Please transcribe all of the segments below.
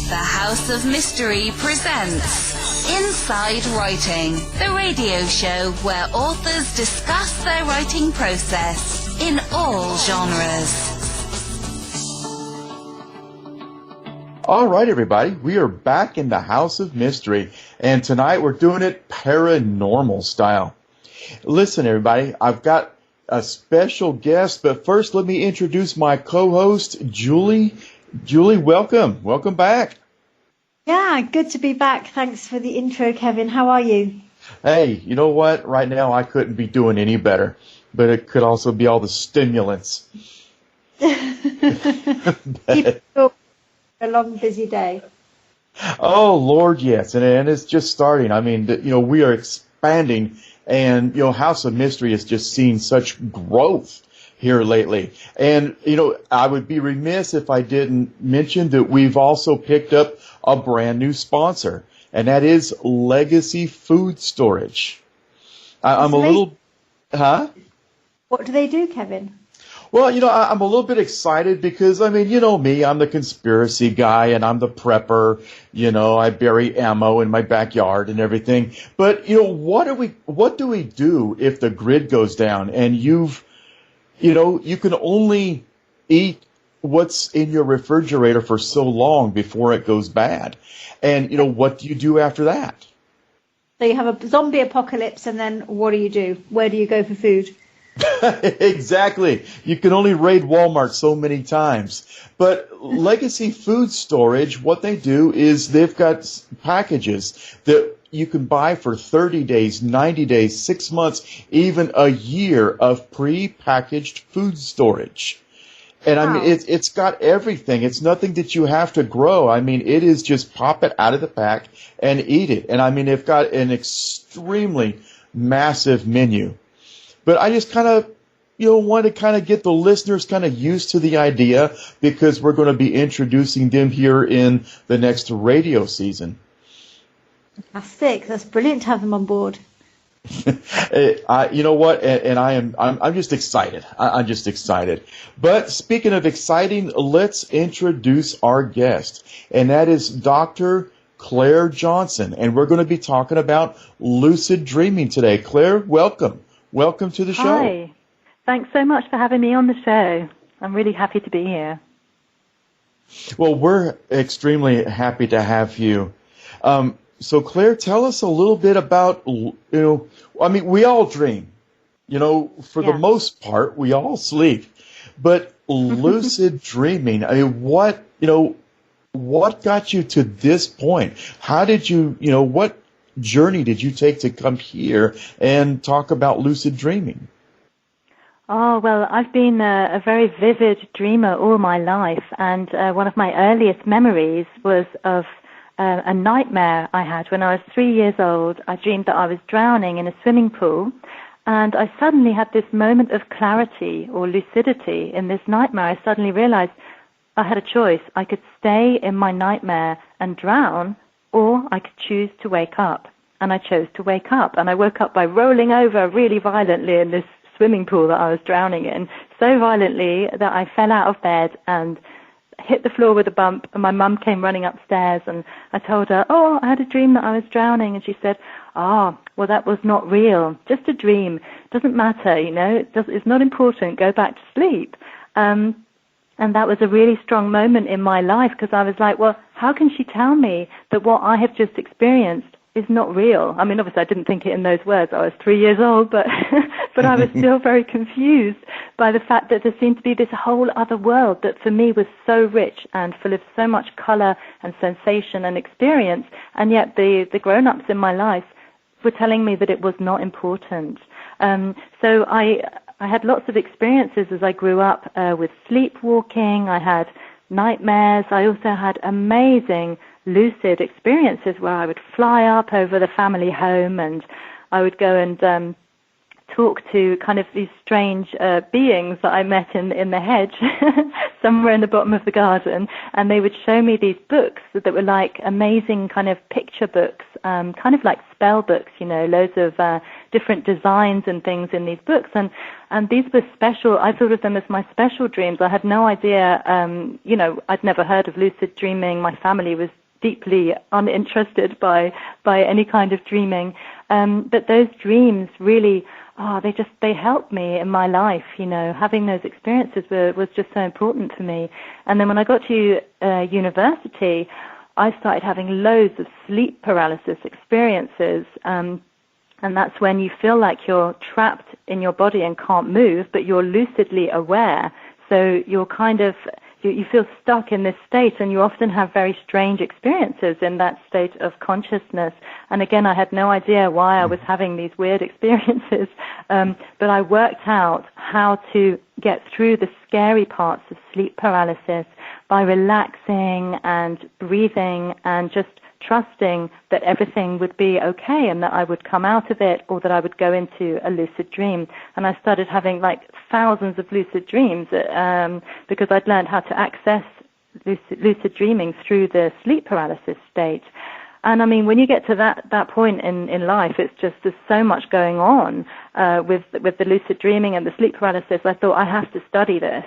The House of Mystery presents Inside Writing, the radio show where authors discuss their writing process in all genres. All right, everybody, we are back in the House of Mystery, and tonight we're doing it paranormal style. Listen, everybody, I've got a special guest, but first let me introduce my co-host, Julie. Julie, welcome. Welcome back. Yeah, good to be back. Thanks for the intro, Kevin. How are you? Hey, you know what? Right now I couldn't be doing any better, but it could also be all the stimulants. A long, busy day. Oh, Lord, yes. And it's just starting. I mean, we are expanding, and, House of Mystery has just seen such growth here lately. And, I would be remiss if I didn't mention that we've also picked up a brand new sponsor, and that is Legacy Food Storage. I'm a little, What do they do, Kevin? Well, I'm a little bit excited because, me, I'm the conspiracy guy and I'm the prepper. I bury ammo in my backyard and everything. But, what do we do if the grid goes down and you can only eat what's in your refrigerator for so long before it goes bad? And, what do you do after that? So you have a zombie apocalypse, and then what do? Where do you go for food? Exactly. You can only raid Walmart so many times. But Legacy Food Storage, what they do is they've got packages that you can buy for 30 days, 90 days, 6 months, even a year of pre-packaged food storage. And Wow. it's got everything. It's nothing that you have to grow. It is just pop it out of the pack and eat it. And they've got an extremely massive menu. But I just kind of, want to kind of get the listeners kind of used to the idea because we're going to be introducing them here in the next radio season. Fantastic. That's brilliant to have them on board. You know what? And I'm just excited. I'm just excited. But speaking of exciting, let's introduce our guest. And that is Dr. Clare Johnson. And we're going to be talking about lucid dreaming today. Clare, welcome. Welcome to the show. Hi. Thanks so much for having me on the show. I'm really happy to be here. Well, we're extremely happy to have you. So, Clare, tell us a little bit about, we all dream. For the most part, we all sleep. But lucid dreaming, what got you to this point? How did you, what journey did you take to come here and talk about lucid dreaming? Oh, well, I've been a very vivid dreamer all my life, and one of my earliest memories was of a nightmare I had when I was 3 years old. I dreamed that I was drowning in a swimming pool, and I suddenly had this moment of clarity or lucidity in this nightmare. I suddenly realized I had a choice. I could stay in my nightmare and drown, or I could choose to wake up. And I chose to wake up. And I woke up by rolling over really violently in this swimming pool that I was drowning in, so violently that I fell out of bed and hit the floor with a bump. And my mum came running upstairs, and I told her, I had a dream that I was drowning. And she said, well, that was not real. Just a dream. Doesn't matter, it's not important. Go back to sleep. And that was a really strong moment in my life because I was like, well, how can she tell me that what I have just experienced is not real? Obviously I didn't think it in those words. I was 3 years old, but but I was still very confused by the fact that there seemed to be this whole other world that for me was so rich and full of so much color and sensation and experience, and yet the grown-ups in my life were telling me that it was not important. So I had lots of experiences as I grew up with sleepwalking. I had nightmares. I also had amazing lucid experiences where I would fly up over the family home and I would go and talk to kind of these strange beings that I met in the hedge somewhere in the bottom of the garden, and they would show me these books that were like amazing kind of picture books, kind of like spell books, loads of different designs and things in these books, and these were special. I thought of them as my special dreams. I had no idea, I'd never heard of lucid dreaming. My family was deeply uninterested by any kind of dreaming. But those dreams really, they helped me in my life. Having those experiences was just so important for me. And then when I got to university, I started having loads of sleep paralysis experiences. And that's when you feel like you're trapped in your body and can't move, but you're lucidly aware. So you're kind of, you feel stuck in this state, and you often have very strange experiences in that state of consciousness. And again, I had no idea why I was having these weird experiences, but I worked out how to get through the scary parts of sleep paralysis by relaxing and breathing and just trusting that everything would be okay and that I would come out of it, or that I would go into a lucid dream. And I started having like thousands of lucid dreams because I'd learned how to access lucid dreaming through the sleep paralysis state. And I mean, when you get to that point in life, it's just, there's so much going on with the lucid dreaming and the sleep paralysis. I thought, I have to study this.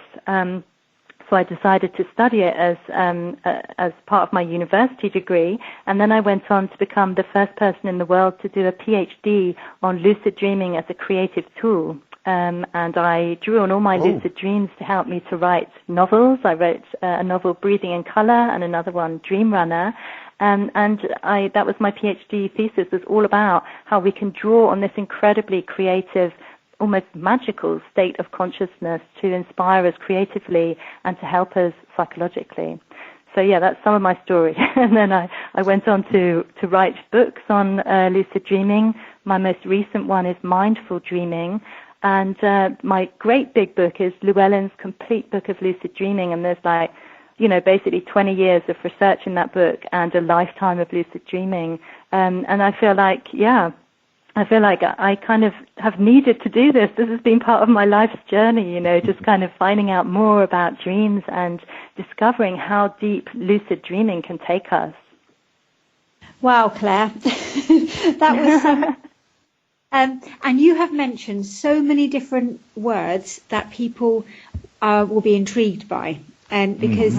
So I decided to study it as part of my university degree, and then I went on to become the first person in the world to do a PhD on lucid dreaming as a creative tool. And I drew on all my lucid dreams to help me to write novels. I wrote a novel, Breathing in Color, and another one, Dream Runner. And that was my PhD thesis, was all about how we can draw on this incredibly creative, almost magical state of consciousness to inspire us creatively and to help us psychologically. So yeah, that's some of my story. And then I went on to write books on lucid dreaming. My most recent one is Mindful Dreaming. And my great big book is Llewellyn's Complete Book of Lucid Dreaming. And there's basically 20 years of research in that book and a lifetime of lucid dreaming. And I feel like, I kind of have needed to do this. This has been part of my life's journey, just kind of finding out more about dreams and discovering how deep lucid dreaming can take us. Wow, Clare. That was and you have mentioned so many different words that people will be intrigued by. And because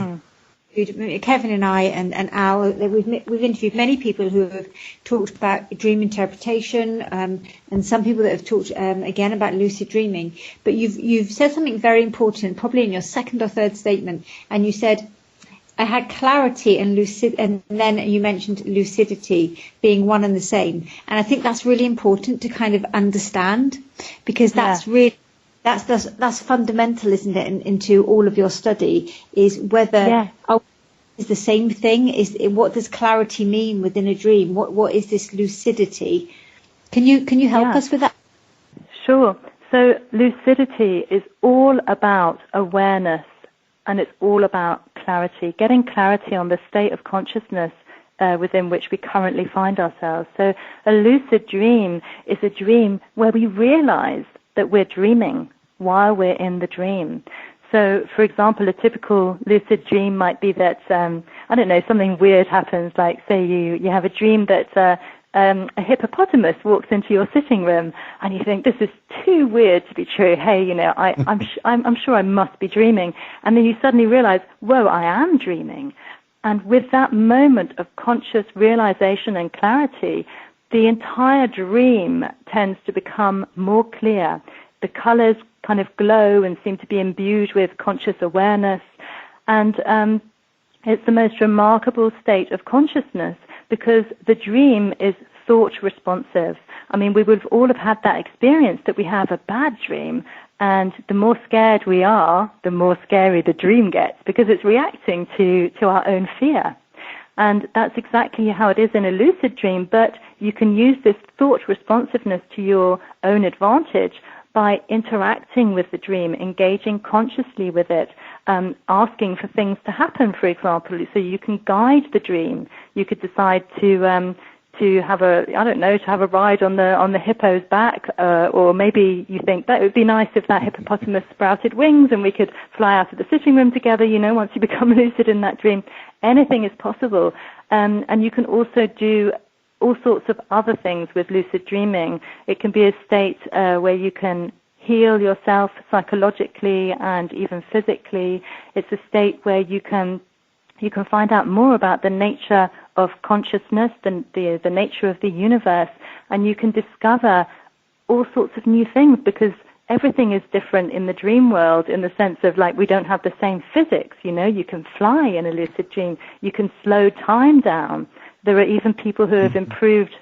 Kevin and I and Al, we've interviewed many people who have talked about dream interpretation, and some people that have talked again about lucid dreaming. But you've said something very important, probably in your second or third statement, and you said, I had clarity and lucid, and then you mentioned lucidity being one and the same. And I think that's really important to kind of understand, because that's really that's fundamental, isn't it, into all of your study, is whether is the same thing. What does clarity mean within a dream? What is this lucidity? Can you help us with that? Sure. So lucidity is all about awareness, and it's all about clarity, getting clarity on the state of consciousness within which we currently find ourselves. So a lucid dream is a dream where we realize that we're dreaming while we're in the dream. So, for example, a typical lucid dream might be that, something weird happens, like say you have a dream that a hippopotamus walks into your sitting room, and you think, this is too weird to be true. Hey, I'm sure I must be dreaming. And then you suddenly realize, whoa, I am dreaming. And with that moment of conscious realization and clarity, the entire dream tends to become more clear. The colors kind of glow and seem to be imbued with conscious awareness. And it's the most remarkable state of consciousness, because the dream is thought responsive. I mean, we would all have had that experience that we have a bad dream, and the more scared we are, the more scary the dream gets, because it's reacting to our own fear. And that's exactly how it is in a lucid dream, but you can use this thought responsiveness to your own advantage by interacting with the dream, engaging consciously with it, asking for things to happen, for example. So you can guide the dream. You could decide to to have a ride on the hippo's back, or maybe you think that it would be nice if that hippopotamus sprouted wings and we could fly out of the sitting room together, once you become lucid in that dream. Anything is possible. And you can also do all sorts of other things with lucid dreaming. It can be a state where you can heal yourself psychologically and even physically. It's a state where you can find out more about the nature of consciousness, the nature of the universe, and you can discover all sorts of new things, because everything is different in the dream world, in the sense of, like, we don't have the same physics. You can fly in a lucid dream. You can slow time down. There are even people who have improved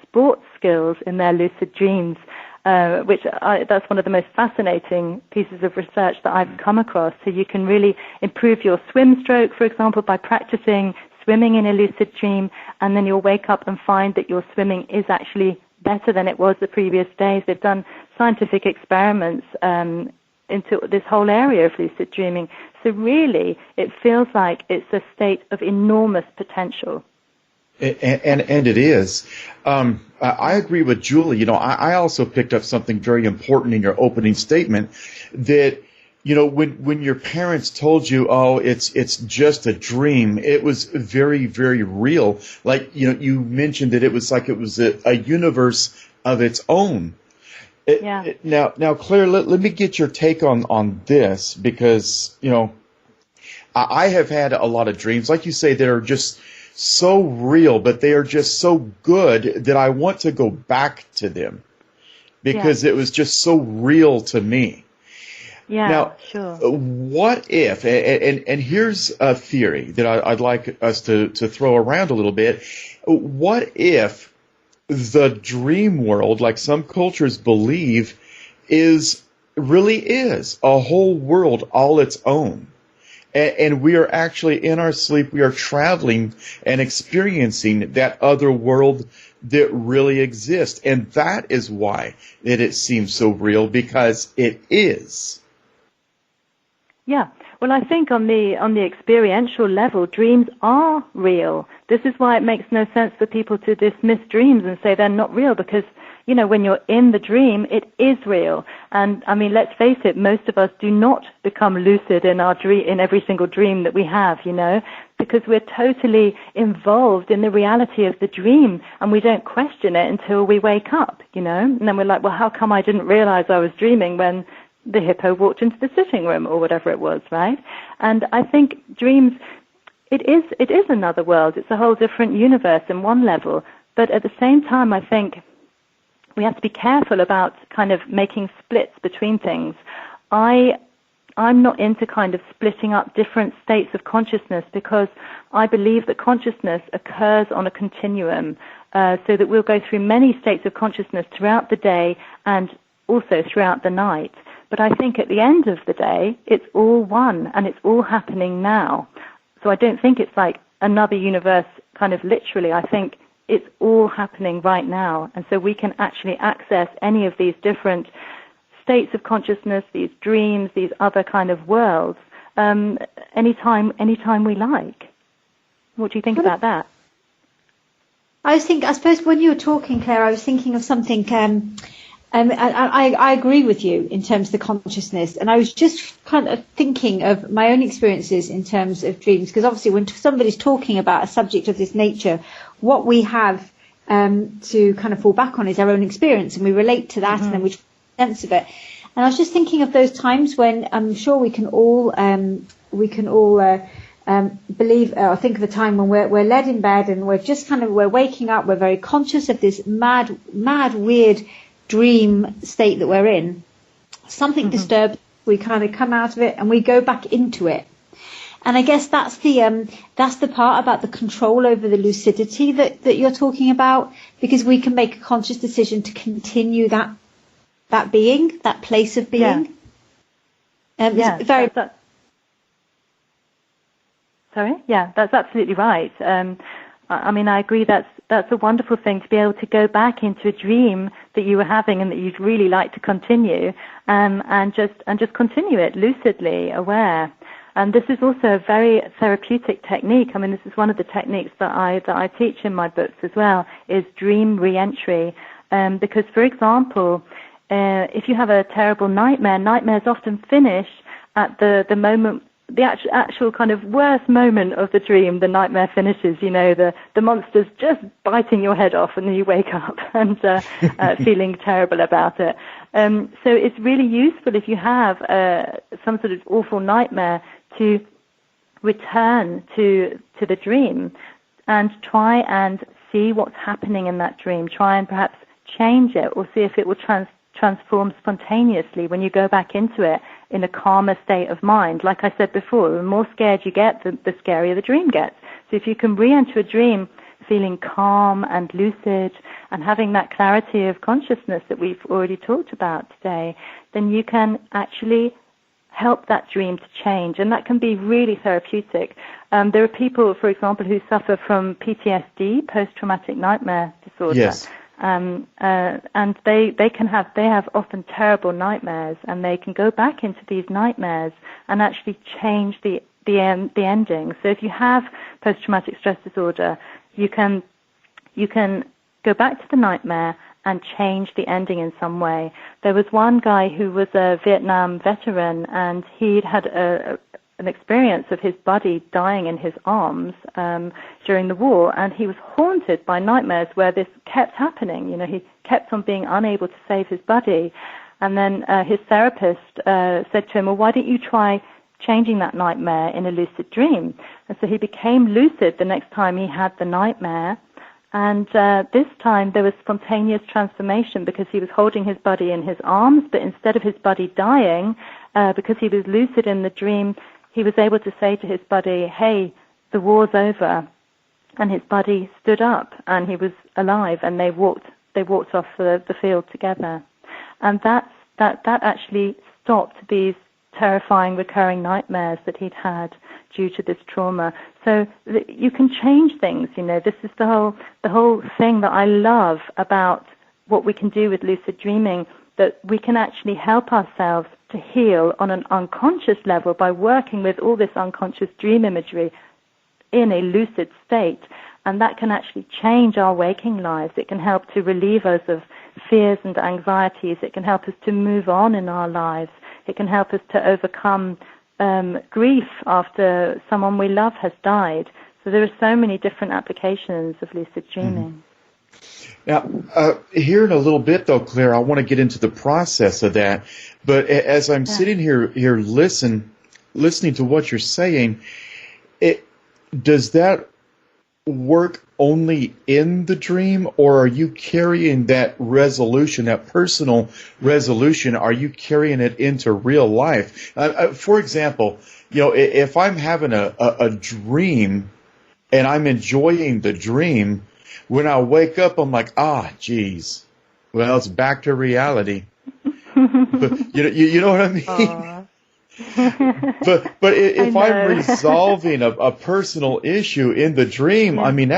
sports skills in their lucid dreams, that's one of the most fascinating pieces of research that I've come across. So you can really improve your swim stroke, for example, by practicing swimming in a lucid dream, and then you'll wake up and find that your swimming is actually better than it was the previous days. They've done scientific experiments into this whole area of lucid dreaming. So really, it feels like it's a state of enormous potential. And it is. I agree with Julie. I also picked up something very important in your opening statement, that when your parents told you, oh, it's just a dream, it was very, very real. Like, you mentioned that it was like it was a universe of its own. Now, Claire, let me get your take on this, because, I have had a lot of dreams, like you say, that are just so real, but they are just so good that I want to go back to them, because it was just so real to me. Yeah, now, sure. What if, and here's a theory that I'd like us to throw around a little bit. What if the dream world, like some cultures believe, really is a whole world all its own? And we are actually, in our sleep, we are traveling and experiencing that other world that really exists. And that is why it seems so real, because it is. Yeah. Well, I think on the experiential level, dreams are real. This is why it makes no sense for people to dismiss dreams and say they're not real, because when you're in the dream, it is real. And I mean, let's face it, most of us do not become lucid in every single dream that we have, because we're totally involved in the reality of the dream, and we don't question it until we wake up, and then we're like, well, how come I didn't realize I was dreaming when the hippo walked into the sitting room, or whatever it was, right? And I think dreams, it is another world. It's a whole different universe in one level. But at the same time, I think we have to be careful about kind of making splits between things. I'm not into kind of splitting up different states of consciousness, because I believe that consciousness occurs on a continuum, so that we'll go through many states of consciousness throughout the day and also throughout the night. But I think at the end of the day, it's all one, and it's all happening now. So I don't think it's like another universe kind of literally. I think it's all happening right now. And so we can actually access any of these different states of consciousness, these dreams, these other kind of worlds, anytime we like. What do you think about that? I suppose when you were talking, Claire, I was thinking of something, I agree with you in terms of the consciousness, and I was just kind of thinking of my own experiences in terms of dreams, because obviously when somebody's talking about a subject of this nature, what we have to kind of fall back on is our own experience, and we relate to that, and then we make sense of it. And I was just thinking of those times when I'm sure we can all believe or think of a time when we're led in bed and we're waking up, we're very conscious of this mad, weird dream state that we're in. Something disturbs, we kind of come out of it and we go back into it. And I guess that's the part about the control over the lucidity that you're talking about, because we can make a conscious decision to continue that being, that place of being. It's very. Sorry? Yeah, that's absolutely right. I mean, I agree that's a wonderful thing to be able to go back into a dream that you were having and that you'd really like to continue, and just continue it lucidly aware. And this is also a very therapeutic technique. I mean, this is one of the techniques that I teach in my books as well, is dream reentry. Because, for example, if you have a terrible nightmare, nightmares often finish at the moment, the actual kind of worst moment of the dream. The nightmare finishes, you know, the monster's just biting your head off, and then you wake up and feeling terrible about it. So it's really useful if you have some sort of awful nightmare to return to the dream and try and see what's happening in that dream. Try and perhaps change it, or see if it will transform spontaneously when you go back into it in a calmer state of mind. Like I said before, the more scared you get, the scarier the dream gets. So if you can re-enter a dream feeling calm and lucid and having that clarity of consciousness that we've already talked about today, then you can actually help that dream to change, and that can be really therapeutic. There are people, for example, who suffer from PTSD, post-traumatic nightmare disorder. Yes. And they have often terrible nightmares, and they can go back into these nightmares and actually change the ending. So if you have post-traumatic stress disorder, you can go back to the nightmare and change the ending in some way. There was one guy who was a Vietnam veteran, and he'd had an experience of his body dying in his arms during the war, and he was haunted by nightmares where this kept happening. You know, he kept on being unable to save his body. And then his therapist said to him, well, why don't you try changing that nightmare in a lucid dream? And so he became lucid the next time he had the nightmare. And this time there was spontaneous transformation, because he was holding his body in his arms, but instead of his body dying, because he was lucid in the dream, he was able to say to his body, hey, the war's over. And his body stood up, and he was alive, and they walked off the field together. And that actually stopped these terrifying recurring nightmares that he'd had due to this trauma. So you can change things, you know. This is the whole thing that I love about what we can do with lucid dreaming, that we can actually help ourselves to heal on an unconscious level by working with all this unconscious dream imagery in a lucid state. And that can actually change our waking lives. It can help to relieve us of fears and anxieties. It can help us to move on in our lives. It can help us to overcome grief after someone we love has died. So there are so many different applications of lucid dreaming. Now, here in a little bit, though, Claire, I want to get into the process of that. But as I'm sitting here listening to what you're saying, does that work only in the dream, or are you carrying that resolution, that personal resolution, are you carrying it into real life? For example, you know, if I'm having a dream and I'm enjoying the dream, when I wake up, I'm like, geez, well, it's back to reality. But, you know what I mean? But if I'm resolving a personal issue in the dream, I mean,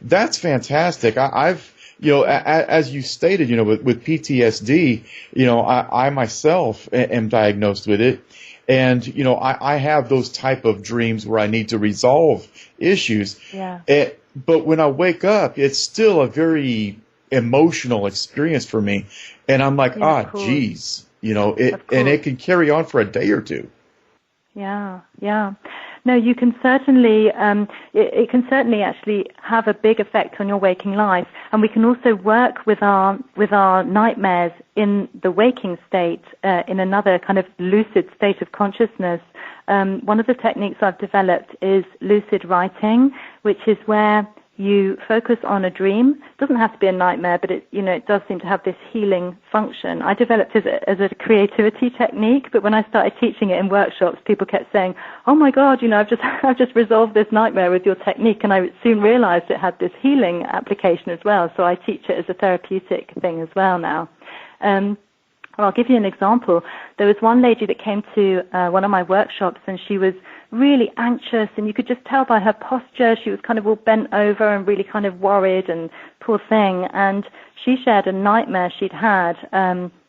that's fantastic. I've, you know, as you stated, you know, with PTSD, you know, I myself am diagnosed with it. And, you know, I have those type of dreams where I need to resolve issues. Yeah. But when I wake up, it's still a very emotional experience for me. And I'm like, geez, you know, and it can carry on for a day or two. Yeah. No, you can certainly, it can certainly actually have a big effect on your waking life. And we can also work with our nightmares in the waking state, in another kind of lucid state of consciousness. One of the techniques I've developed is lucid writing, which is where you focus on a dream. It doesn't have to be a nightmare, but it does seem to have this healing function. I developed it as a creativity technique, but when I started teaching it in workshops, people kept saying, "Oh my God, I've just resolved this nightmare with your technique," and I soon realized it had this healing application as well. So I teach it as a therapeutic thing as well now. I'll give you an example. There was one lady that came to one of my workshops, and she was really anxious, and you could just tell by her posture she was kind of all bent over and really kind of worried, and poor thing. And she shared a nightmare she'd had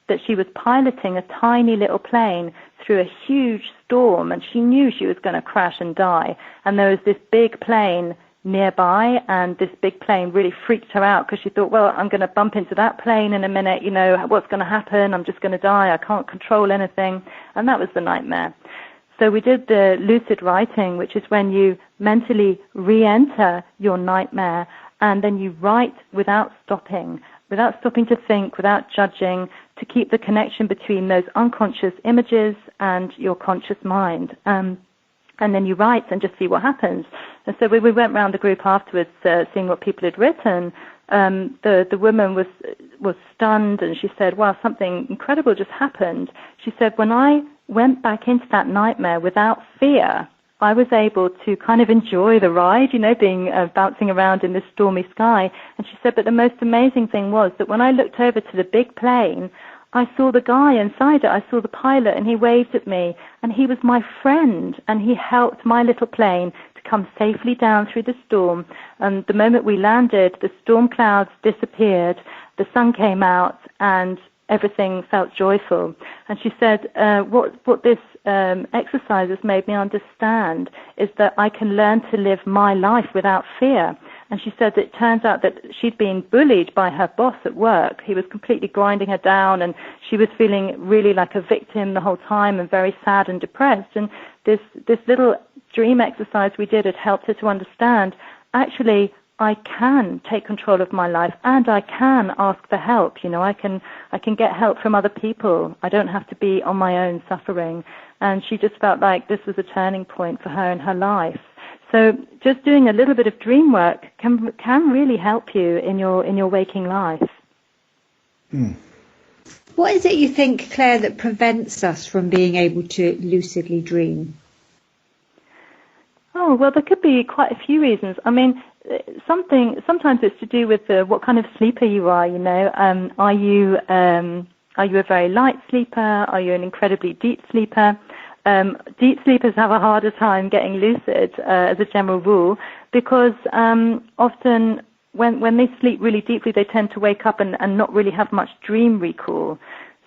that she was piloting a tiny little plane through a huge storm, and she knew she was going to crash and die. And there was this big plane nearby, and this big plane really freaked her out because she thought, well, I'm going to bump into that plane in a minute, you know, what's going to happen? I'm just going to die. I can't control anything. And that was the nightmare. So we did the lucid writing, which is when you mentally re-enter your nightmare, and then you write without stopping to think, without judging, to keep the connection between those unconscious images and your conscious mind. And then you write and just see what happens. And so we went round the group afterwards, seeing what people had written. The woman was stunned, and she said, wow, something incredible just happened. She said, when I went back into that nightmare without fear, I was able to kind of enjoy the ride, you know, being bouncing around in this stormy sky. And she said, but the most amazing thing was that when I looked over to the big plane, I saw the guy inside it. I saw the pilot, and he waved at me, and he was my friend, and he helped my little plane to come safely down through the storm. And the moment we landed, the storm clouds disappeared, the sun came out, and everything felt joyful. And she said, what this exercise has made me understand is that I can learn to live my life without fear. And she said that it turns out that she'd been bullied by her boss at work. He was completely grinding her down, and she was feeling really like a victim the whole time and very sad and depressed. And this little dream exercise we did had helped her to understand, actually, I can take control of my life, and I can ask for help. You know, I can get help from other people. I don't have to be on my own suffering. And she just felt like this was a turning point for her in her life. So just doing a little bit of dream work can really help you in your waking life. What is it you think, Claire, that prevents us from being able to lucidly dream? Oh, well, there could be quite a few reasons. I mean, sometimes it's to do with what kind of sleeper you are, you know. Are you a very light sleeper? Are you an incredibly deep sleeper? Deep sleepers have a harder time getting lucid as a general rule, because often when they sleep really deeply, they tend to wake up and not really have much dream recall.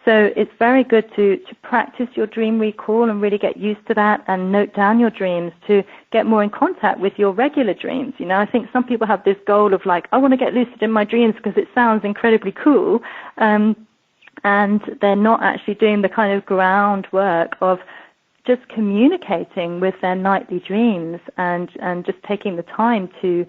So it's very good to practice your dream recall and really get used to that, and note down your dreams to get more in contact with your regular dreams. You know, I think some people have this goal of like, I want to get lucid in my dreams because it sounds incredibly cool, and they're not actually doing the kind of groundwork of just communicating with their nightly dreams and just taking the time to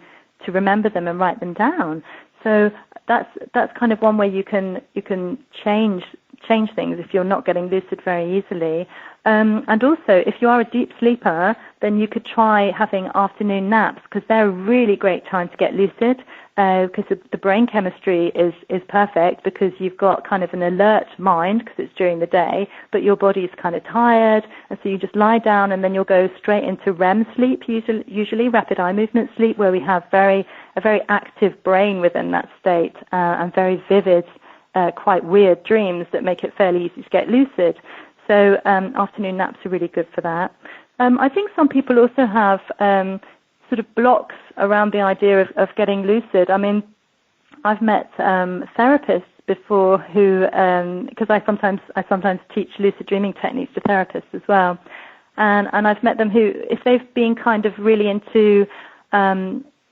remember them and write them down. So that's kind of one way you can change things if you're not getting lucid very easily. And also, if you are a deep sleeper, then you could try having afternoon naps, because they're a really great time to get lucid, because the brain chemistry is perfect, because you've got kind of an alert mind because it's during the day, but your body's kind of tired, and so you just lie down and then you'll go straight into REM sleep, usually rapid eye movement sleep, where we have a very active brain within that state, and very vivid, quite weird dreams that make it fairly easy to get lucid. So afternoon naps are really good for that. I think some people also have sort of blocks around the idea of getting lucid. I mean, I've met therapists before who, because I sometimes teach lucid dreaming techniques to therapists as well, and I've met them who, if they've been kind of really into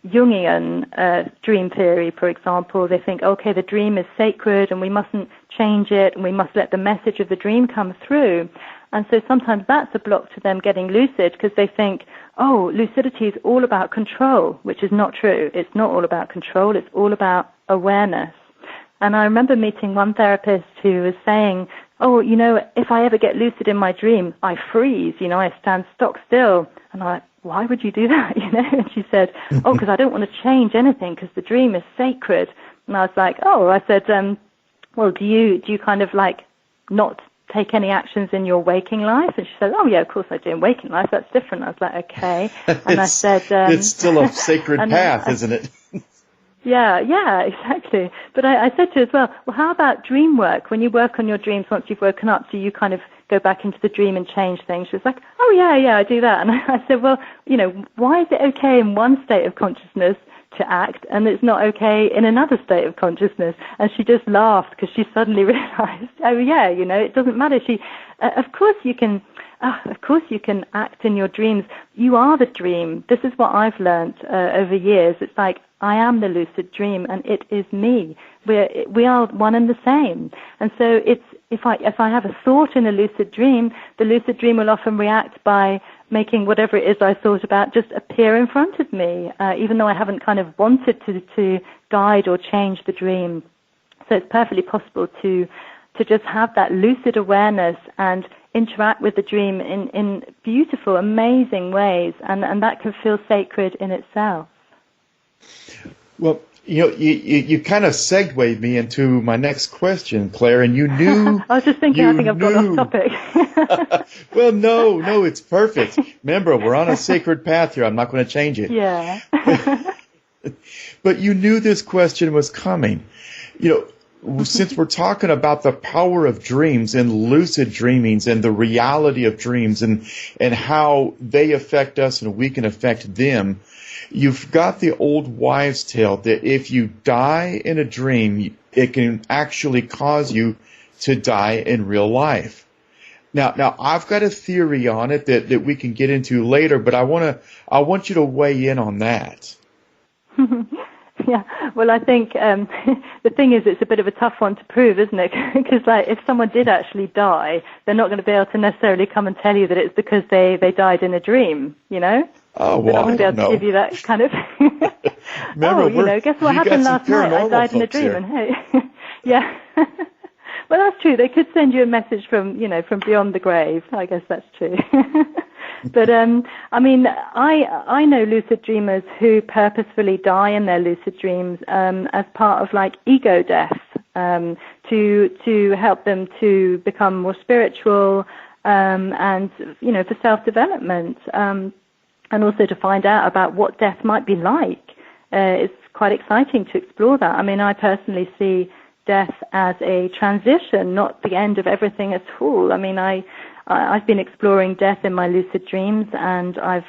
Jungian dream theory, for example, they think, okay, the dream is sacred and we mustn't change it and we must let the message of the dream come through. And so sometimes that's a block to them getting lucid, because they think, oh, lucidity is all about control, which is not true. It's not all about control. It's all about awareness. And I remember meeting one therapist who was saying, oh, you know, if I ever get lucid in my dream, I freeze, you know, I stand stock still. And I'm like, why would you do that? You know? And she said, oh, because I don't want to change anything because the dream is sacred. And I was like, oh, I said, well, do you kind of like not take any actions in your waking life? And she said, oh, yeah, of course I do in waking life. That's different. I was like, okay. And I said, it's still a sacred path, isn't it? Yeah, exactly. But I said to her as well, how about dream work? When you work on your dreams once you've woken up, do you kind of go back into the dream and change things? She was like, oh, yeah, I do that. And I said, well, you know, why is it okay in one state of consciousness to act, and it's not okay in another state of consciousness. And she just laughed because she suddenly realized, oh yeah, it doesn't matter. Of course you can act in your dreams. You are the dream. This is what I've learned over years. It's like, I am the lucid dream, and it is me. We are one and the same. And so if I have a thought in a lucid dream, the lucid dream will often react by making whatever it is I thought about just appear in front of me, even though I haven't kind of wanted to guide or change the dream. So it's perfectly possible to just have that lucid awareness and interact with the dream in beautiful, amazing ways, and that can feel sacred in itself. Well, you kind of segued me into my next question, Claire, and you knew... I was just thinking, I think I've got off topic. Well, no, it's perfect. Remember, we're on a sacred path here. I'm not going to change it. Yeah. But you knew this question was coming. Since we're talking about the power of dreams and lucid dreamings and the reality of dreams and how they affect us and we can affect them, you've got the old wives' tale that if you die in a dream, it can actually cause you to die in real life. Now I've got a theory on it that we can get into later, but I want you to weigh in on that. Yeah, well, I think the thing is, it's a bit of a tough one to prove, isn't it? Because if someone did actually die, they're not going to be able to necessarily come and tell you that it's because they died in a dream, Oh, well, they're not going to be able to give you that kind of... Remember, guess what happened last night? I died in a dream, and hey, yeah. Well, that's true. They could send you a message from beyond the grave. I guess that's true. But I know lucid dreamers who purposefully die in their lucid dreams as part of ego death, to help them to become more spiritual, and for self-development, and also to find out about what death might be like. It's quite exciting to explore that. I personally see death as a transition, not the end of everything at all. I've been exploring death in my lucid dreams, and I've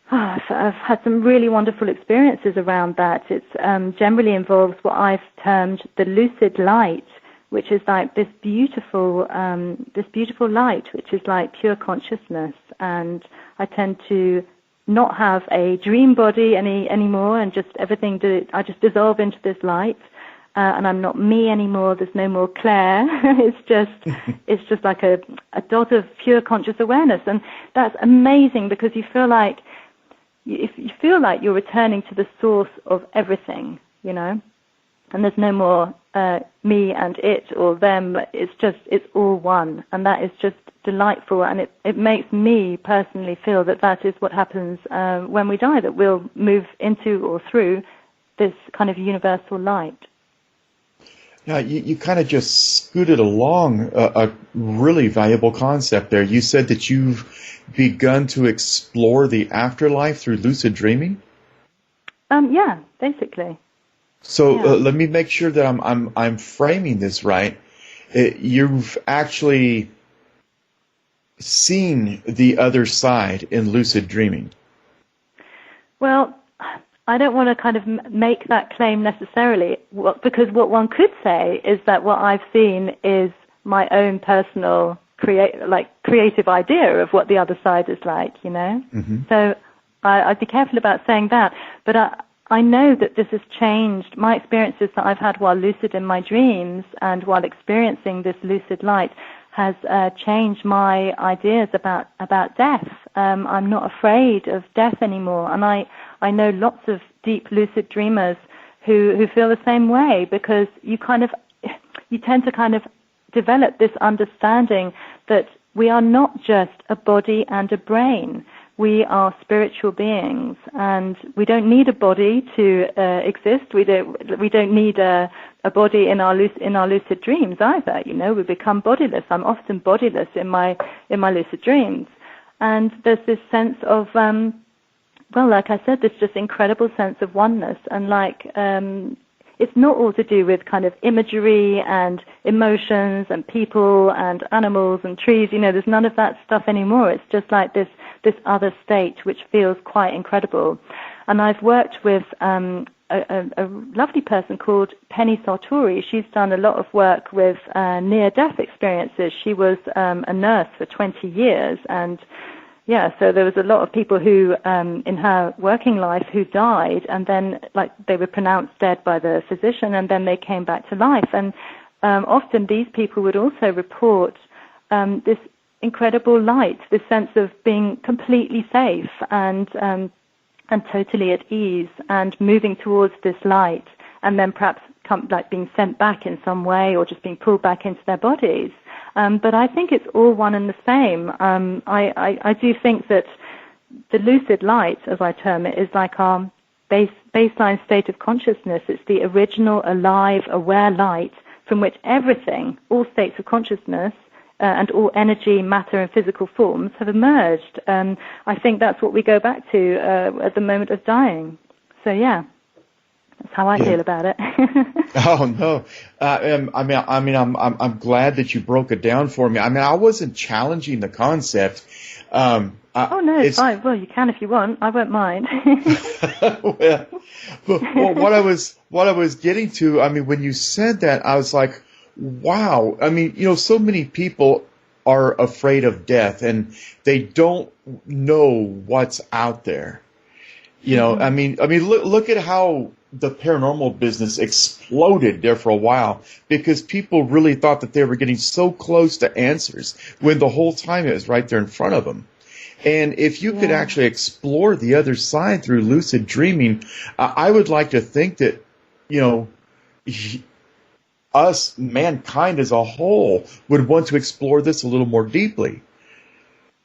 had some really wonderful experiences around that. It generally involves what I've termed the lucid light, which is like this beautiful light, which is like pure consciousness. And I tend to not have a dream body anymore, and just everything. I just dissolve into this light. And I'm not me anymore. There's no more Claire. it's just like a dot of pure conscious awareness, and that's amazing because you feel like you're returning to the source of everything, and there's no more me and it or them. It's all one, and that is just delightful, and it makes me personally feel that is what happens when we die, that we'll move into or through this kind of universal light. Now, you kind of just scooted along a really valuable concept there. You said that you've begun to explore the afterlife through lucid dreaming? Yeah, basically. So let me make sure that I'm framing this right. You've actually seen the other side in lucid dreaming. Well, I don't want to kind of make that claim necessarily, because what one could say is that what I've seen is my own personal creative idea of what the other side is like, Mm-hmm. So I'd be careful about saying that. But I know that this has changed my experiences that I've had while lucid in my dreams and while experiencing this lucid light has changed my ideas about death. I'm not afraid of death anymore, and I know lots of deep lucid dreamers who feel the same way, because you tend to kind of develop this understanding that we are not just a body and a brain. We are spiritual beings, and we don't need a body to exist. We don't need a body in our lucid dreams either. We become bodiless. I'm often bodiless in my lucid dreams, and there's this sense of like I said, this just incredible sense of oneness, and it's not all to do with kind of imagery and emotions and people and animals and trees. There's none of that stuff anymore. It's just like this other state which feels quite incredible. And I've worked with a lovely person called Penny Sartori. She's done a lot of work with near-death experiences. She was a nurse for 20 years, and yeah, so there was a lot of people who, in her working life, who died, and then like they were pronounced dead by the physician, and then they came back to life. And often these people would also report this incredible light, this sense of being completely safe and totally at ease and moving towards this light, and then perhaps being sent back in some way or just being pulled back into their bodies. But I think it's all one and the same. I do think that the lucid light, as I term it, is like our baseline state of consciousness. It's the original, alive, aware light from which everything, all states of consciousness, and all energy, matter, and physical forms have emerged. I think that's what we go back to at the moment of dying. So yeah, that's how I feel about it. Oh no, I'm glad that you broke it down for me. I mean, I wasn't challenging the concept. Oh no, it's fine. Well, you can if you want. I won't mind. well, what I was getting to, I mean, when you said that, I was like, wow. I mean, you know, so many people are afraid of death and they don't know what's out there. You know, I mean, look at how the paranormal business exploded there for a while because people really thought that they were getting so close to answers when the whole time it was right there in front of them. And if you could actually explore the other side through lucid dreaming, I would like to think that, you know, us, mankind as a whole, would want to explore this a little more deeply.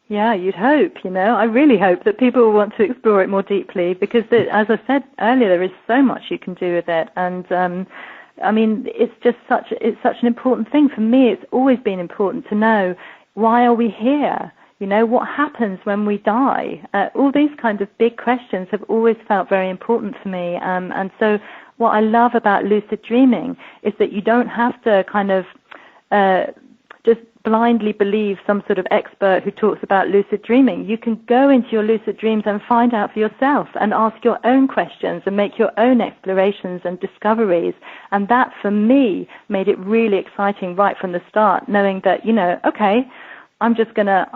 Yeah, you'd hope, you know. I really hope that people will want to explore it more deeply because, as I said earlier, there is so much you can do with it. And, I mean, it's such an important thing. For me, it's always been important to know, why are we here? You know, what happens when we die? All these kinds of big questions have always felt very important for me. And so what I love about lucid dreaming is that you don't have to kind of just blindly believe some sort of expert who talks about lucid dreaming. You can go into your lucid dreams and find out for yourself and ask your own questions and make your own explorations and discoveries. And that, for me, made it really exciting right from the start, knowing that, you know, okay, I'm just gonna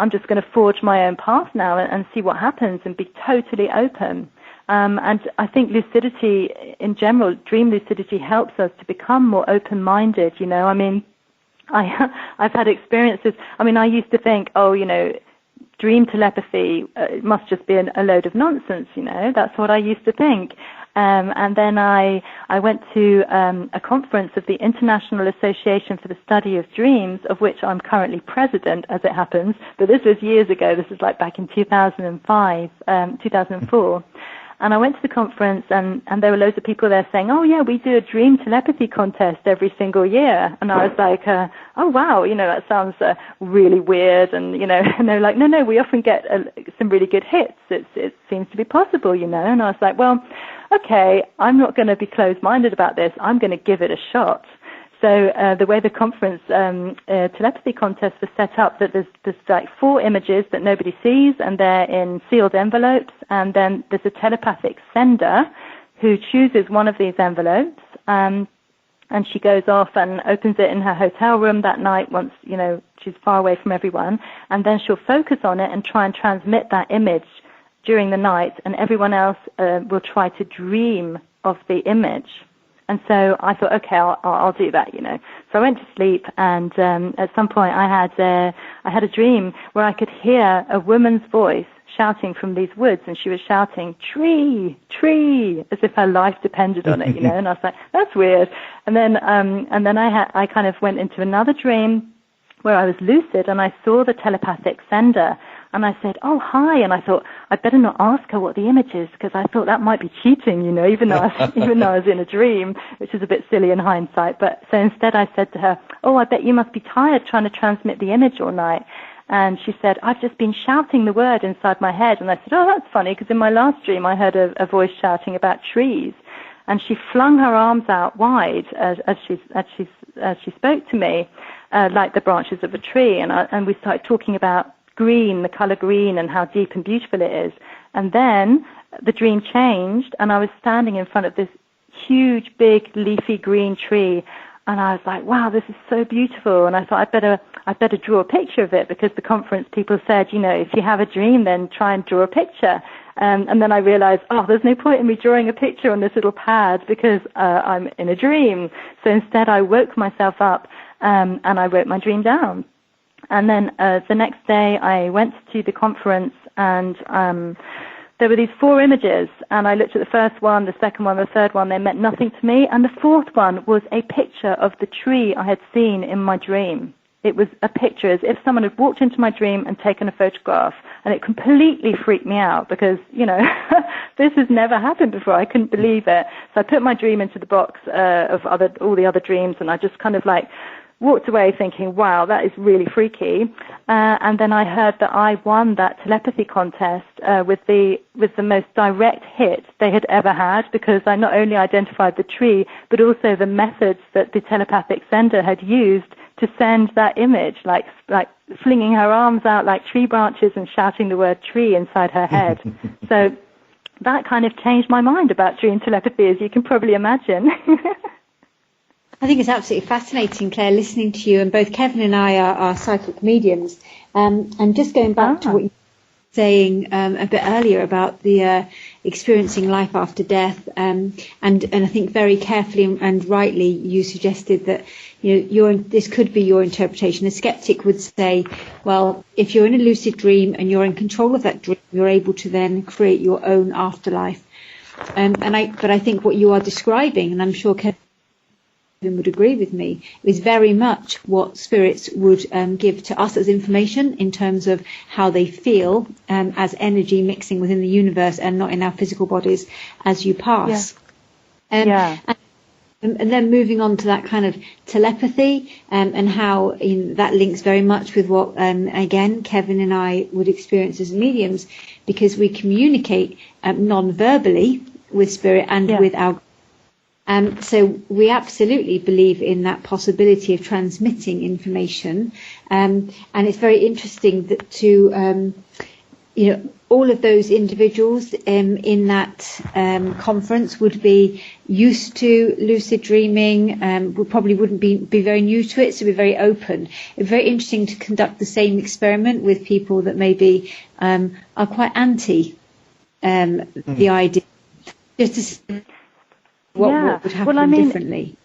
forge my own path now and see what happens and be totally open. And I think lucidity in general, dream lucidity, helps us to become more open-minded. You know, I mean, I've had experiences. I mean, I used to think, oh, you know, dream telepathy it must just be a load of nonsense. You know, that's what I used to think. And then I went to a conference of the International Association for the Study of Dreams, of which I'm currently president, as it happens. But this was years ago. This was like back in 2004. And I went to the conference, and there were loads of people there saying, oh, yeah, we do a dream telepathy contest every single year. And I was like, oh, wow, you know, that sounds really weird. And, you know, and they were like, no, we often get some really good hits. It seems to be possible, you know. And I was like, well, okay, I'm not going to be closed-minded about this. I'm going to give it a shot. So the way the conference telepathy contest was set up, that there's like 4 images that nobody sees, and they're in sealed envelopes, and then there's a telepathic sender who chooses one of these envelopes, and she goes off and opens it in her hotel room that night once, you know, she's far away from everyone, and then she'll focus on it and try and transmit that image during the night, and everyone else will try to dream of the image. And so I thought, okay, I'll do that, you know. So I went to sleep, and at some point I had a dream where I could hear a woman's voice shouting from these woods, and she was shouting, "Tree, tree," as if her life depended on it, you know. And I was like, that's weird. And then I kind of went into another dream where I was lucid, and I saw the telepathic sender. And I said, oh, hi. And I thought, I'd better not ask her what the image is, because I thought that might be cheating, you know, even though I was in a dream, which is a bit silly in hindsight. But so instead I said to her, oh, I bet you must be tired trying to transmit the image all night. And she said, I've just been shouting the word inside my head. And I said, oh, that's funny, because in my last dream I heard a voice shouting about trees. And she flung her arms out wide as she spoke to me, like the branches of a tree. And we started talking about green, the color green, and how deep and beautiful it is. And then the dream changed, and I was standing in front of this huge, big, leafy green tree. And I was like, wow, this is so beautiful. And I thought I'd better draw a picture of it, because the conference people said, if you have a dream, then try and draw a picture. And then I realized, there's no point in me drawing a picture on this little pad, because I'm in a dream. So instead I woke myself up and I wrote my dream down. And then the next day I went to the conference, and there were these 4 images, and I looked at the first one, the second one, the third one. They meant nothing to me. And the fourth one was a picture of the tree I had seen in my dream. It was a picture, as if someone had walked into my dream and taken a photograph. And it completely freaked me out, because, this has never happened before. I couldn't believe it. So I put my dream into the box of all the other dreams, and I just kind of walked away thinking, wow, that is really freaky. And then I heard that I won that telepathy contest with the most direct hit they had ever had, because I not only identified the tree, but also the methods that the telepathic sender had used to send that image, like flinging her arms out like tree branches and shouting the word tree inside her head. So that kind of changed my mind about dream telepathy, as you can probably imagine. I think it's absolutely fascinating, Claire, listening to you. And both Kevin and I are psychic mediums. And just going back to what you were saying a bit earlier about the experiencing life after death, and I think very carefully and rightly you suggested that this could be your interpretation. A skeptic would say, well, if you're in a lucid dream and you're in control of that dream, you're able to then create your own afterlife. But I think what you are describing, and I'm sure Kevin would agree with me, is very much what spirits would give to us as information in terms of how they feel as energy mixing within the universe and not in our physical bodies as you pass. And then moving on to that kind of telepathy and how that links very much with what, again, Kevin and I would experience as mediums, because we communicate non-verbally with spirit and with our so we absolutely believe in that possibility of transmitting information, and it's very interesting that to all of those individuals in that conference would be used to lucid dreaming, probably wouldn't be very new to it, so be very open. It's very interesting to conduct the same experiment with people that maybe are quite anti the idea, just to see what would happen differently.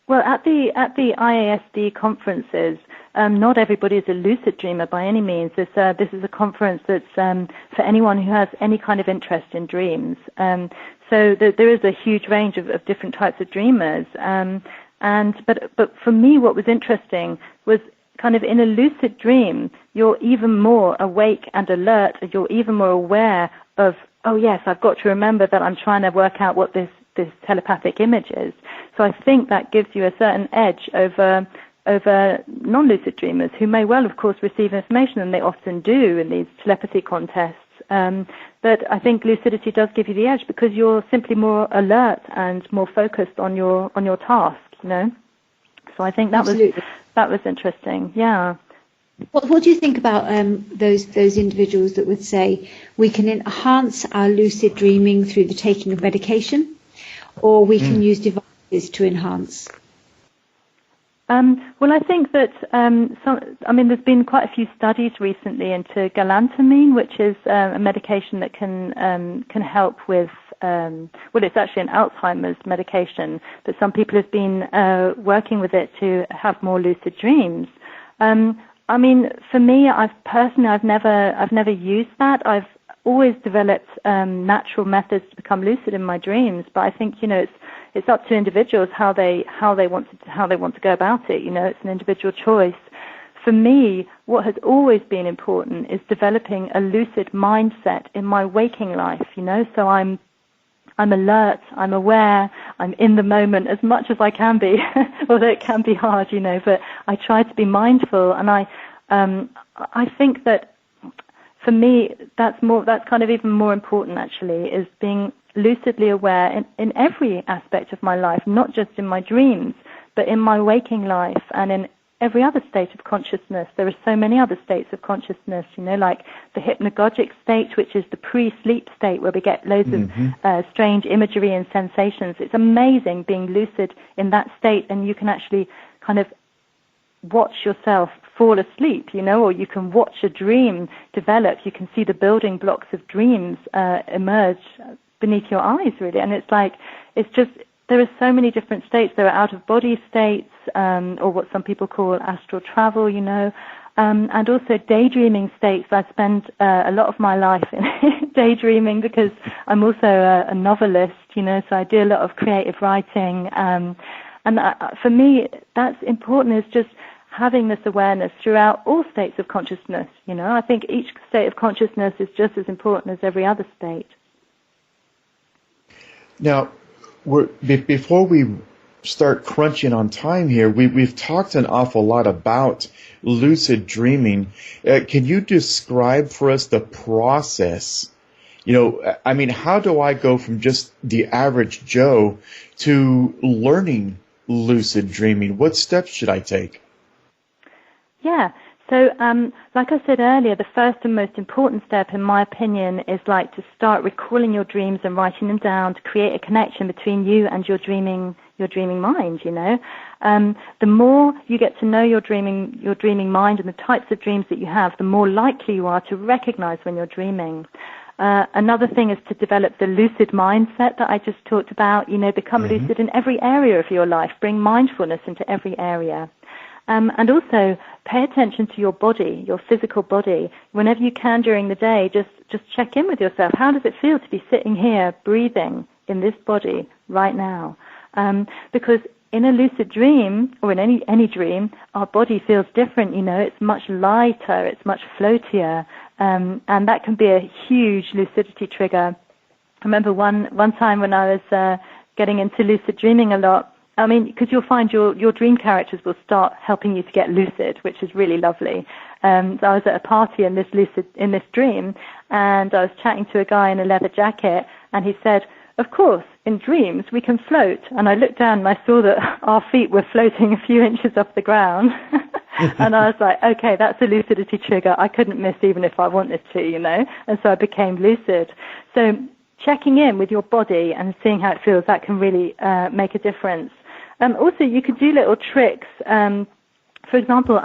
Well, at the IASD conferences, not everybody is a lucid dreamer by any means. This is a conference that's for anyone who has any kind of interest in dreams. So there is a huge range of different types of dreamers. But for me, what was interesting was kind of in a lucid dream, you're even more awake and alert. You're even more aware of, oh yes, I've got to remember that I'm trying to work out what this telepathic image is. So I think that gives you a certain edge over non-lucid dreamers, who may well, of course, receive information, and they often do in these telepathy contests. But I think lucidity does give you the edge, because you're simply more alert and more focused on your task. So I think that was interesting. Yeah. What do you think about those individuals that would say we can enhance our lucid dreaming through the taking of medication, or we can use devices to enhance? Well, I think that there's been quite a few studies recently into Galantamine, which is a medication that can help with. It's actually an Alzheimer's medication, but some people have been working with it to have more lucid dreams. For me, I've never used that. I've always developed natural methods to become lucid in my dreams, but I think it's up to individuals how they want to go about it. It's an individual choice. For me, what has always been important is developing a lucid mindset in my waking life. So I'm alert, I'm aware, I'm in the moment as much as I can be, although it can be hard, but I try to be mindful, and I think that for me, that's kind of even more important, actually, is being lucidly aware in every aspect of my life, not just in my dreams, but in my waking life and every other state of consciousness. There are so many other states of consciousness, like the hypnagogic state, which is the pre-sleep state where we get loads of strange imagery and sensations. It's amazing being lucid in that state, and you can actually kind of watch yourself fall asleep, or you can watch a dream develop. You can see the building blocks of dreams emerge beneath your eyes, really. And it's just, there are so many different states. There are out-of-body states, or what some people call astral travel, and also daydreaming states. I spend a lot of my life in daydreaming because I'm also a novelist, so I do a lot of creative writing. And for me, that's important, is just having this awareness throughout all states of consciousness. I think each state of consciousness is just as important as every other state. Now, before we start crunching on time here, we've talked an awful lot about lucid dreaming. Can you describe for us the process? How do I go from just the average Joe to learning lucid dreaming? What steps should I take? Yeah. So, like I said earlier, the first and most important step, in my opinion, is to start recalling your dreams and writing them down to create a connection between you and your dreaming mind. The more you get to know your dreaming mind and the types of dreams that you have, the more likely you are to recognize when you're dreaming. Another thing is to develop the lucid mindset that I just talked about. Become lucid in every area of your life. Bring mindfulness into every area. And also pay attention to your body, your physical body. Whenever you can during the day, just check in with yourself. How does it feel to be sitting here, breathing in this body right now? Because in a lucid dream, or in any dream, our body feels different. It's much lighter, it's much floatier, and that can be a huge lucidity trigger. I remember one time when I was getting into lucid dreaming a lot. Because you'll find your dream characters will start helping you to get lucid, which is really lovely. So I was at a party in this dream, and I was chatting to a guy in a leather jacket, and he said, "Of course, in dreams we can float." And I looked down and I saw that our feet were floating a few inches off the ground. And I was like, okay, that's a lucidity trigger. I couldn't miss even if I wanted to, And so I became lucid. So checking in with your body and seeing how it feels, that can really make a difference. Also, you could do little tricks. For example,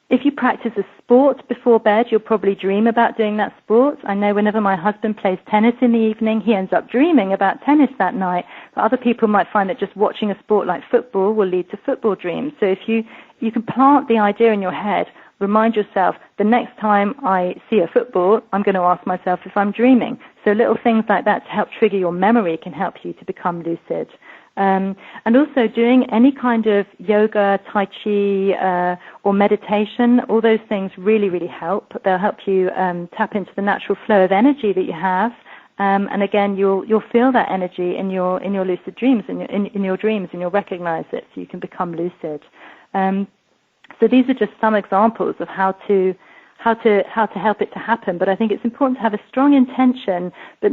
if you practice a sport before bed, you'll probably dream about doing that sport. I know whenever my husband plays tennis in the evening, he ends up dreaming about tennis that night. But other people might find that just watching a sport like football will lead to football dreams. So if you can plant the idea in your head, remind yourself, the next time I see a football, I'm going to ask myself if I'm dreaming. So little things like that to help trigger your memory can help you to become lucid. And also doing any kind of yoga, tai chi, or meditation, all those things really, really help. They'll help you tap into the natural flow of energy that you have. And again, you'll feel that energy in your lucid dreams, in your dreams, and you'll recognize it, so you can become lucid. So these are just some examples of how to help it to happen. But I think it's important to have a strong intention, but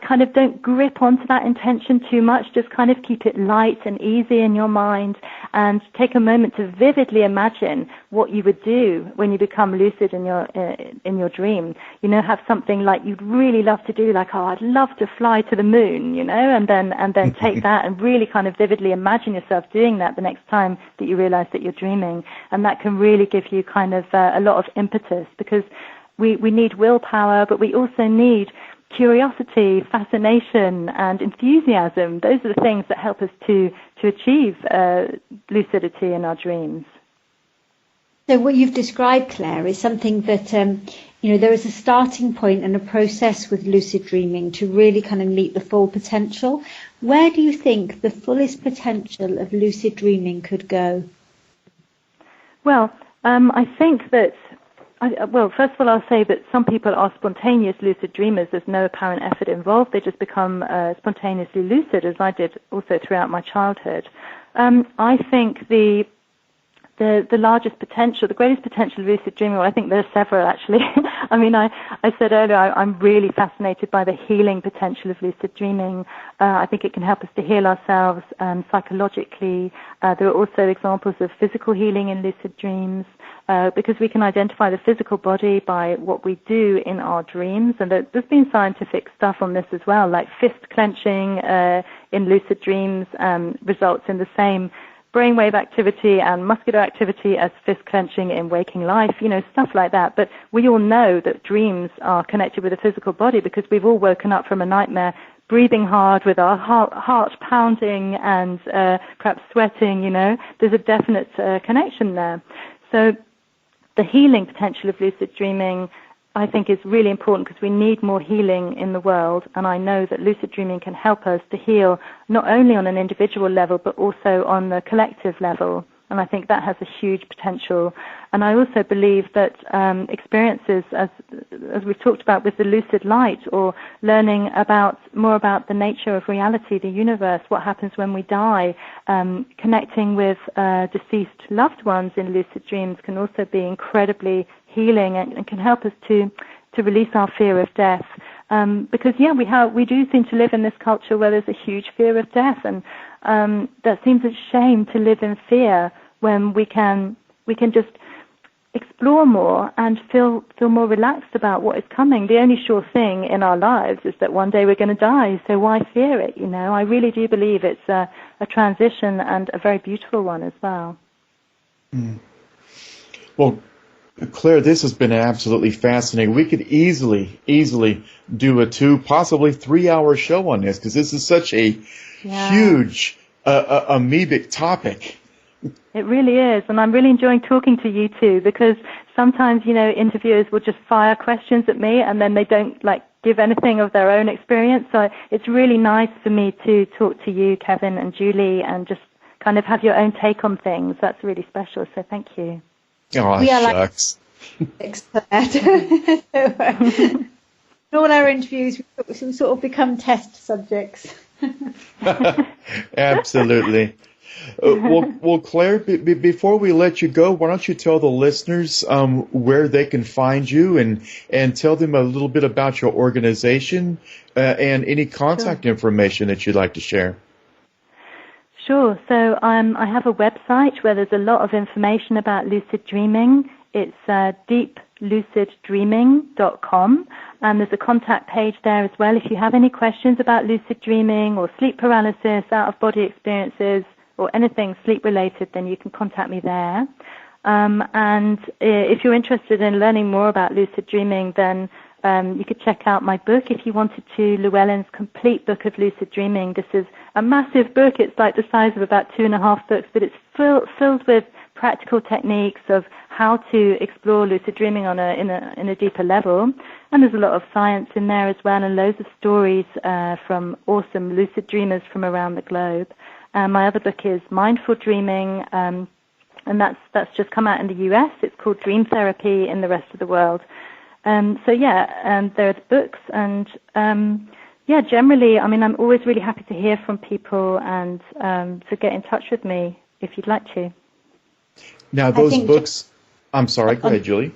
kind of don't grip onto that intention too much. Just kind of keep it light and easy in your mind, and take a moment to vividly imagine what you would do when you become lucid in your dream. Have something like you'd really love to do, like, oh, I'd love to fly to the moon, and then take that and really kind of vividly imagine yourself doing that the next time that you realize that you're dreaming. And that can really give you kind of a lot of impetus, because we need willpower, but we also need curiosity, fascination, and enthusiasm. Those are the things that help us to achieve lucidity in our dreams. So what you've described, Clare, is something that, there is a starting point and a process with lucid dreaming to really kind of meet the full potential. Where do you think the fullest potential of lucid dreaming could go? Well, I think that first of all, I'll say that some people are spontaneous lucid dreamers. There's no apparent effort involved. They just become spontaneously lucid, as I did also throughout my childhood. I think the the largest potential, the greatest potential of lucid dreaming, well, I think there are several actually. I mean, I said earlier, I'm really fascinated by the healing potential of lucid dreaming. I think it can help us to heal ourselves psychologically. There are also examples of physical healing in lucid dreams, because we can identify the physical body by what we do in our dreams. And there's been scientific stuff on this as well, like fist clenching in lucid dreams results in the same brainwave activity and muscular activity as fist clenching in waking life, stuff like that. But we all know that dreams are connected with the physical body because we've all woken up from a nightmare breathing hard with our heart pounding and perhaps sweating, There's a definite connection there. So the healing potential of lucid dreaming, I think, is really important because we need more healing in the world, and I know that lucid dreaming can help us to heal not only on an individual level but also on the collective level, and I think that has a huge potential. And I also believe that experiences, as we've talked about with the lucid light, or learning more about the nature of reality, the universe, what happens when we die, connecting with deceased loved ones in lucid dreams can also be incredibly healing and can help us to release our fear of death. Because we do seem to live in this culture where there's a huge fear of death, and that seems a shame to live in fear when we can just explore more and feel more relaxed about what is coming. The only sure thing in our lives is that one day we're going to die, so why fear it? I really do believe it's a transition, and a very beautiful one as well. Mm. Well, Claire, this has been absolutely fascinating. We could easily do a 2, possibly 3-hour show on this, because this is such a huge amoebic topic. It really is, and I'm really enjoying talking to you too, because sometimes, interviewers will just fire questions at me and then they don't give anything of their own experience. So it's really nice for me to talk to you, Kevin and Julie, and just kind of have your own take on things. That's really special, so thank you. Oh, shucks. In all our interviews, we sort of become test subjects. Absolutely. Well, Claire, before we let you go, why don't you tell the listeners where they can find you, and tell them a little bit about your organization and any contact information that you'd like to share. Sure. So I have a website where there's a lot of information about lucid dreaming. It's deepluciddreaming.com, and there's a contact page there as well. If you have any questions about lucid dreaming or sleep paralysis, out-of-body experiences, or anything sleep-related, then you can contact me there. And if you're interested in learning more about lucid dreaming, then you could check out my book if you wanted to, Llewellyn's Complete Book of Lucid Dreaming. This is a massive book. It's like the size of about 2.5 books, but it's filled with practical techniques of how to explore lucid dreaming in a deeper level. And there's a lot of science in there as well, and loads of stories from awesome lucid dreamers from around the globe. My other book is Mindful Dreaming, and that's just come out in the US. It's called Dream Therapy in the rest of the world. And there are the books, and generally, I'm always really happy to hear from people and to get in touch with me if you'd like to. Now, those books, I'm sorry, go ahead, Julie.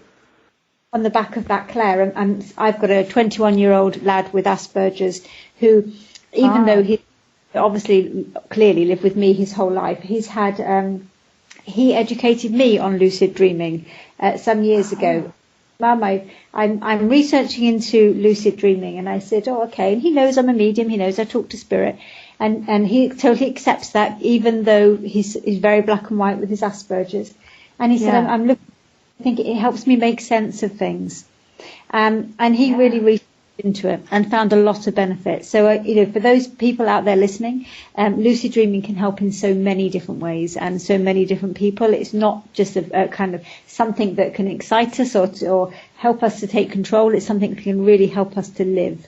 On the back of that, Claire, and I've got a 21-year-old lad with Asperger's who, even though he obviously clearly lived with me his whole life, he's had he educated me on lucid dreaming some years ago. Mum, I'm researching into lucid dreaming, and I said, oh, okay. And he knows I'm a medium. He knows I talk to spirit, and he totally accepts that, even though he's very black and white with his Asperger's. And he said, I'm looking. I think it helps me make sense of things, and he really researched into it and found a lot of benefits. So, for those people out there listening, lucid dreaming can help in so many different ways and so many different people. It's not just a kind of something that can excite us or help us to take control. It's something that can really help us to live.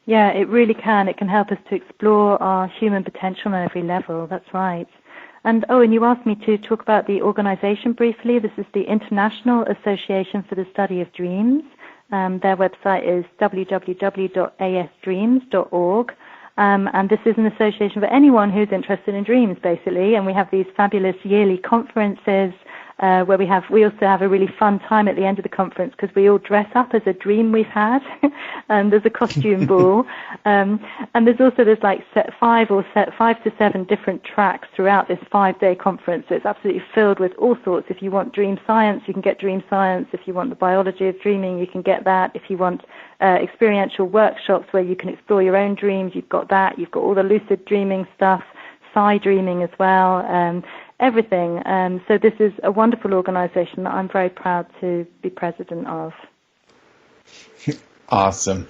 Yeah, it really can. It can help us to explore our human potential on every level. That's right. And you asked me to talk about the organization briefly. This is the International Association for the Study of Dreams. Their website is www.asdreams.org. And this is an association for anyone who's interested in dreams, basically. And we have these fabulous yearly conferences where we also have a really fun time at the end of the conference because we all dress up as a dream we've had. And there's a costume ball. And there's like set 5 to 7 different tracks throughout this 5-day conference. So it's absolutely filled with all sorts. If you want dream science, you can get dream science. If you want the biology of dreaming, you can get that. If you want experiential workshops where you can explore your own dreams, you've got that. You've got all the lucid dreaming stuff, psi dreaming as well, everything. So this is a wonderful organization that I'm very proud to be president of. Awesome.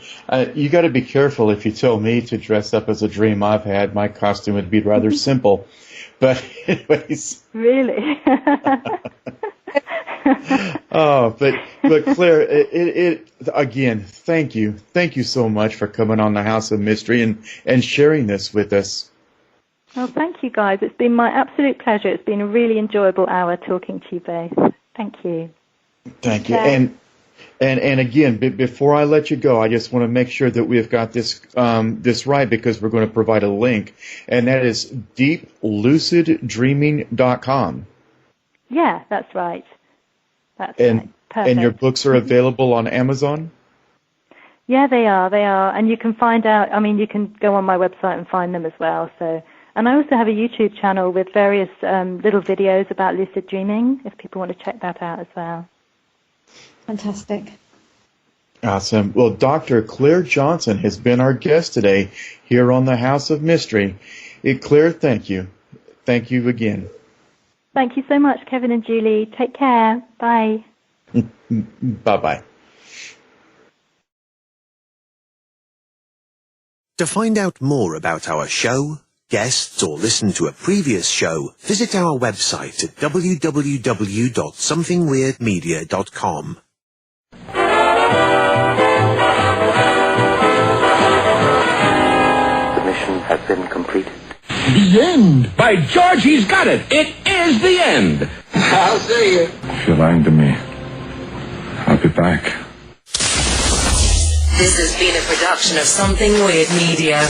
You got to be careful if you tell me to dress up as a dream I've had. My costume would be rather simple. But anyways. Really? Oh, but Claire, it again, thank you so much for coming on the House of Mystery and sharing this with us. Well, thank you, guys. It's been my absolute pleasure. It's been a really enjoyable hour talking to you both. Thank you. Thank you. And again, before I let you go, I just want to make sure that we've got this right because we're going to provide a link, and that is deepluciddreaming.com. Yeah, that's right. That's right. Perfect. And your books are available on Amazon? Yeah, they are. And you can find out, you can go on my website and find them as well. So, and I also have a YouTube channel with various little videos about lucid dreaming, if people want to check that out as well. Fantastic. Awesome. Well, Dr. Clare Johnson has been our guest today here on the House of Mystery. Clare, thank you. Thank you again. Thank you so much, Kevin and Julie. Take care. Bye. Bye-bye. To find out more about our show, guests, or listen to a previous show, visit our website at www.somethingweirdmedia.com. The mission has been completed. The end! By George, he's got it! It is the end! I'll see you. If you're lying to me, I'll be back. This has been a production of Something Weird Media.